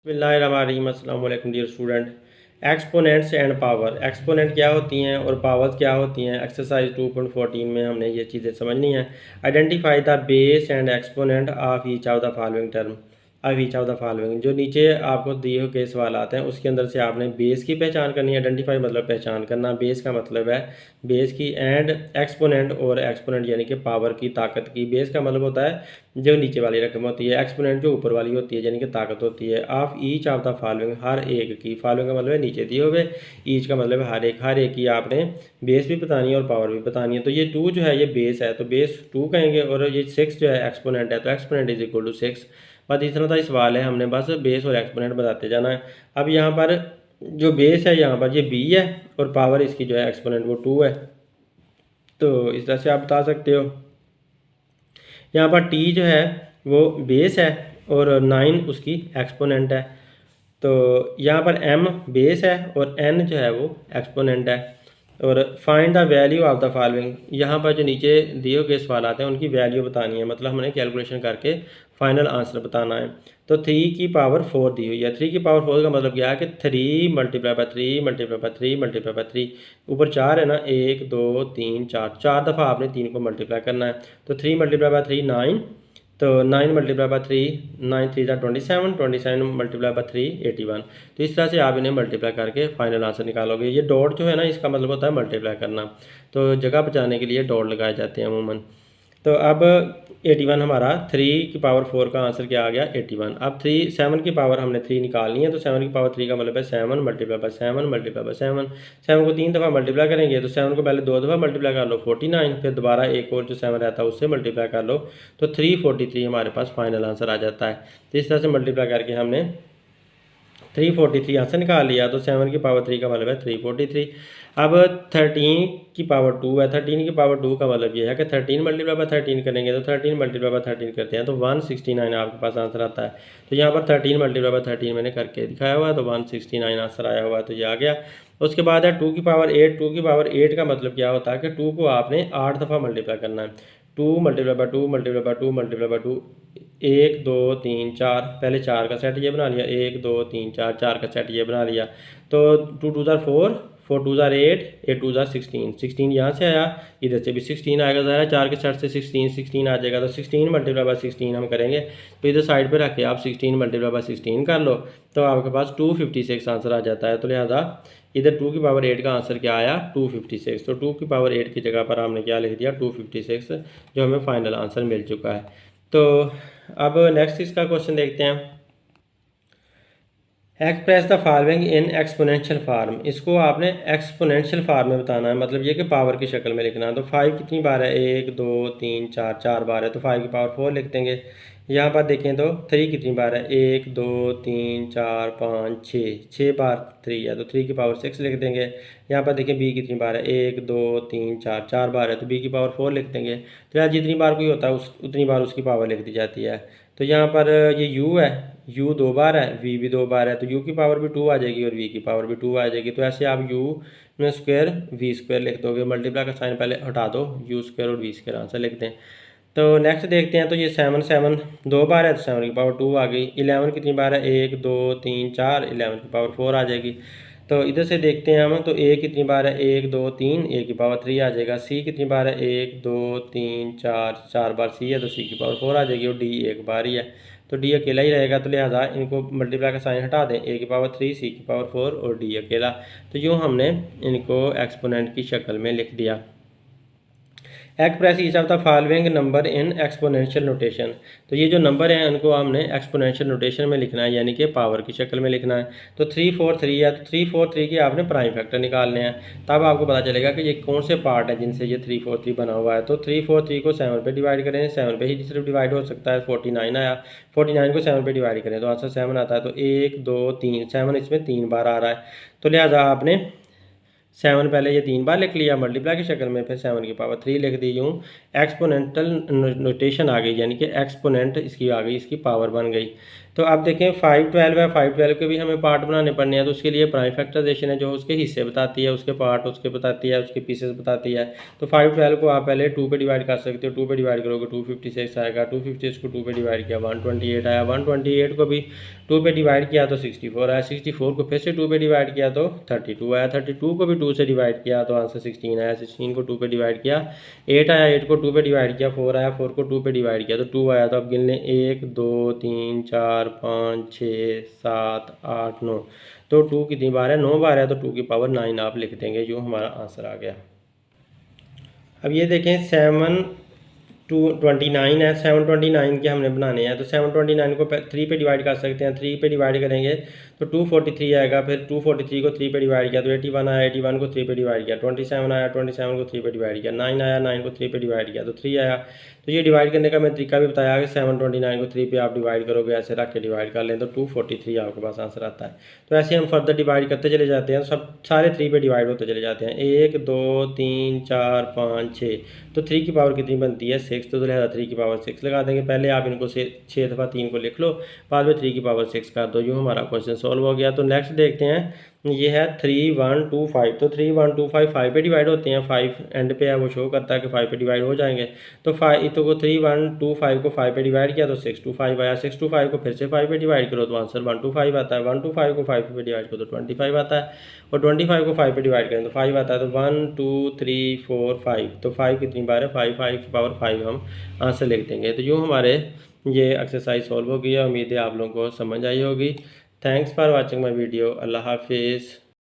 बिस्मिल्लाहिर्रहमानिर्रहीम। अस्सलाम वालेकुम dear student. Exponents and power, exponent क्या होती हैं और पावर्स क्या होती हैं। एक्सरसाइज 2.14 में हमने ये चीज़ें समझनी हैं। Identify the base and exponent of each of the following term of each of the following. जो नीचे आपको दिए हुए सवाल आते हैं उसके अंदर से आपने बेस की पहचान करनी है। आइडेंटिफाई मतलब पहचान करना, बेस का मतलब है बेस की, एंड एक्सपोनेंट और एक्सपोनेंट यानी कि पावर की, ताकत की। बेस का मतलब होता है जो नीचे वाली रकम होती है, एक्सपोनेंट जो ऊपर वाली होती है यानी कि ताकत होती है। Of each of the following, हर एक की। फॉलोइंग का मतलब है नीचे दिए हुए, ईच का मतलब है हर एक की आपने बेस भी बतानी है और पावर भी बतानी है। तो ये 2 जो है ये बेस है तो बेस 2 कहेंगे, और ये 6 जो है एक्सपोनेंट है तो एक्सपोनेंट इज इक्वल टू 6। बस इतना सा सवाल है, हमने बस बेस और एक्सपोनेंट बताते जाना है। अब यहाँ पर जो बेस है यहाँ पर ये बी है और पावर इसकी जो है एक्सपोनेंट वो 2 है। तो इस तरह से आप बता सकते हो। यहाँ पर टी जो है वो बेस है और 9 उसकी एक्सपोनेंट है। तो यहाँ पर m बेस है और n जो है वो एक्सपोनेंट है। और find the value of the following, यहाँ पर जो नीचे दिए गए सवाल आते हैं उनकी वैल्यू बतानी है, मतलब हमने कैलकुलेशन करके फाइनल आंसर बताना है। तो 3 की पावर 4 दी हुई है। 3 की पावर 4 का मतलब क्या है कि 3 multiply by 3 multiply by 3 multiply by 3। ऊपर 4 है ना, 1 2 3 4, 4 दफ़ा आपने 3 को मल्टीप्लाई करना है। तो 3 मल्टीप्लाई बाय 3 9, तो 9 मल्टीप्लाई बाय 3, 9 3 जा 27, 27 मल्टीप्लाई बाय 3 81। तो इस तरह से आप इन्हें मल्टीप्लाई करके फाइनल आंसर निकालोगे। ये डॉट जो है ना इसका मतलब होता है मल्टीप्लाई करना, तो जगह बचाने के लिए डॉट लगाए जाते हैं अमूमन। तो अब 81 हमारा 3 की पावर 4 का आंसर क्या आ गया 81। अब 7 की पावर हमने 3 निकालनी है, तो 7 की पावर 3 का मतलब है 7 मल्टीप्लाई बाय 7 मल्टीप्लाई बाय 7। 7 को 3 दफ़ा मल्टीप्लाई करेंगे तो 7 को पहले 2 दफ़ा मल्टीप्लाई कर लो 49, फिर दोबारा एक और जो 7 रहता है उससे मल्टीप्लाई कर लो तो 343 हमारे पास फाइनल आंसर आ जाता है। तो इस तरह से मल्टीप्लाई करके हमने 343 आंसर निकाल लिया। तो 7 की पावर 3 का मतलब है 343। अब 13 की पावर 2 है। 13 की पावर 2 का मतलब ये है कि 13 मल्टीप्लाई बाय 13 करेंगे तो 13 मल्टीप्लाई बाय 13 करते हैं तो 169 आपके पास आंसर आता है। तो यहाँ पर 13 मल्टीप्लाई बाय 13 मैंने करके दिखाया हुआ है तो 169 आंसर आया हुआ है, तो ये आ गया। उसके बाद है 2 की पावर 8। 2 की पावर 8 का मतलब क्या होता है कि 2 को आपने 8 दफ़ा मल्टीप्लाई करना है। 2 multiply by 2 multiply by 2 multiply by 2, 1 2 3 4, पहले 4 का सेट ये बना लिया, 1 2 3 4, 4 का सेट ये बना लिया। तो 2 2 4, 4 2 8, 8 2 16, 16 यहाँ से आया, इधर से भी 16 आएगा, ज़रा 4 के सेट से 16 आ जाएगा। तो 16 मल्टीप्लाई बाय 16 हम करेंगे, तो इधर साइड पे रख के आप 16 मल्टीप्लाई बाय 16 कर लो तो आपके पास 256 आंसर आ जाता है। तो लिहाजा इधर 2 की पावर 8 का आंसर क्या आया 256। तो 2 की पावर 8 की जगह पर हमने क्या लिख दिया 256, जो हमें फाइनल आंसर मिल चुका है। तो अब नेक्स्ट इसका क्वेश्चन देखते हैं। Express the following in exponential form, इसको आपने एक्सपोनेंशियल फार्म में बताना है, मतलब ये कि पावर की शक्ल में लिखना है। तो 5 कितनी बार है, 1 2 3 4, 4 बार है तो 5 की पावर 4 लिख देंगे। यहाँ पर देखें तो 3 कितनी बार है, 1 2 3 4 5 6, 6 बार 3 है तो 3 की पावर 6 लिख देंगे। यहाँ पर देखें बी कितनी बार है, 1 2 3 4, 4 बार है तो बी की पावर 4 लिख देंगे। तो यहाँ जितनी बार कोई होता है उतनी बार उसकी पावर लिख दी जाती है। तो यहाँ पर ये यू है, यू 2 बार है, वी भी 2 बार है तो यू की पावर भी 2 आ जाएगी और वी की पावर भी 2 आ जाएगी। तो ऐसे आप यू में स्क्वायर वी स्क्वायर लिख दोगे, मल्टीप्लाई का साइन पहले हटा दो, यू स्क्वायर और वी स्क्वायर आंसर लिख दें। तो नेक्स्ट देखते हैं। तो ये 7 7 2 बार है तो 7 की पावर 2 आ गई। 11 कितनी बार है, 1 2 3 4, 11 की पावर 4 आ जाएगी। तो इधर से देखते हैं हम, तो ए कितनी बार है, 1 2 3, ए की पावर 3 आ जाएगा। सी कितनी बार है, 1 2 3 4, 4 बार सी है तो सी की पावर 4 आ जाएगी। और डी एक बार ही है तो डी अकेला ही रहेगा। तो लिहाजा इनको मल्टीप्लाई का साइन हटा दें, ए की पावर 3 सी की पावर 4 और डी अकेला। तो यूँ हमने इनको एक्सपोनेंट की शक्ल में लिख दिया। Express each of the following number in exponential notation, तो ये जो नंबर हैं उनको हमने एक्सपोनेंशियल नोटेशन में लिखना है, यानी कि पावर की शक्ल में लिखना है। तो 3 4 3 है तो 3 4 3 के आपने प्राइम फैक्टर निकालने हैं, तब आपको पता चलेगा कि ये कौन से पार्ट है जिनसे ये 3 4 3 बना हुआ है। तो 3 4 3 को 7 पे डिवाइड करें, 7 पे ही सिर्फ डिवाइड हो सकता है, 49 आया, 49 को 7 पे डिवाइड करें तो आंसर 7 आता है। तो 1 2 3, 7 इसमें 3 बार आ रहा है। तो लिहाजा आपने 7 पहले ये 3 बार लिख लिया मल्टीप्लाई की शक्ल में, फिर 7 की पावर 3 लिख दी। यूँ एक्सपोनेंटल नोटेशन आ गई, यानी कि एक्सपोनेंट इसकी आ गई, इसकी पावर बन गई। तो अब देखें 512 है, 512 के भी हमें पार्ट बनाने पड़ने हैं, तो उसके लिए प्राइम फैक्टराइजेशन है जो उसके हिस्से बताती है, उसके पार्ट उसके बताती है, उसके पीसेस बताती है। तो 512 को आप पहले 2 पे डिवाइड कर सकते हो, 2 पे डिवाइड करोगे 256 आएगा, 256 को 2 पे डिवाइड किया 128 आया, 128 को भी 2 पे डिवाइड किया तो 64 आया, 64 को फिर से 2 पे डिवाइड किया तो 32 आया, 32 को भी 2 से डिवाइड किया तो आंसर 16 आया, 16 को 2 पे डिवाइड किया 8 आया, 8 को 2 पे डिवाइड किया 4 आया, 4 को 2 पे डिवाइड किया तो 2 आया। तो अब गिन लें 1 2 3 4 5 6 7 8 9, तो 2 कितनी बार है, 9 बार है, तो 2 की पावर 9 आप लिख देंगे, जो हमारा आंसर आ गया। अब ये देखें 729 है, 729 के हमने बनाने हैं, तो 729 को 3 पे डिवाइड कर सकते हैं, 3 पे डिवाइड करेंगे तो 243 आएगा, फिर 243 को 3 पे डिवाइड किया तो 81 आया, 81 को 3 पे डिवाइड किया 27 आया, 27 को 3 पे डिवाइड किया 9 आया, 9 को 3 पे डिवाइड किया तो 3 आया। तो ये डिवाइड करने का मैं तरीका भी बताया कि 729 को 3 पे आप डिवाइड करोगे, ऐसे रख के डिवाइड कर लें तो 243 आपके पास आंसर आता है। तो ऐसे हम फर्दर डिवाइड करते चले जाते हैं, सब सारे 3 पे डिवाइड होते चले जाते हैं, 1 2 3 4 5 6, तो 3 की पावर कितनी बनती है 6, तो लिहाजा 3 की पावर 6 लगा देंगे। पहले आप इनको 6 दफ़ा 3 को लिख लो, बाद में 3 की पावर 6 कर दो, यूँ हमारा क्वेश्चन सॉल्व हो गया। तो नेक्स्ट देखते हैं, ये है 3125, तो 3125 5 पे डिवाइड होते हैं, 5 एंड पे है वो शो करता है कि 5 पे डिवाइड हो जाएंगे। तो 5 तो को 3125 को 5 पे डिवाइड किया तो 625 आया, 625 को फिर से 5 पे डिवाइड करो तो आंसर 125 आता है, 125 को 5 पे डिवाइड करो तो 25 आता है, और 25 को 5 पे डिवाइड करें तो 5 आता है। तो 1 2 3 4 5, तो 5 कितनी बार है 5, 5 की पावर 5 हम आंसर लिख देंगे। तो यूँ हमारे ये एक्सरसाइज सॉल्व हो गई है, उम्मीद है आप लोगों को समझ आई होगी। Thanks for watching my video, अल्लाह हाफिज़।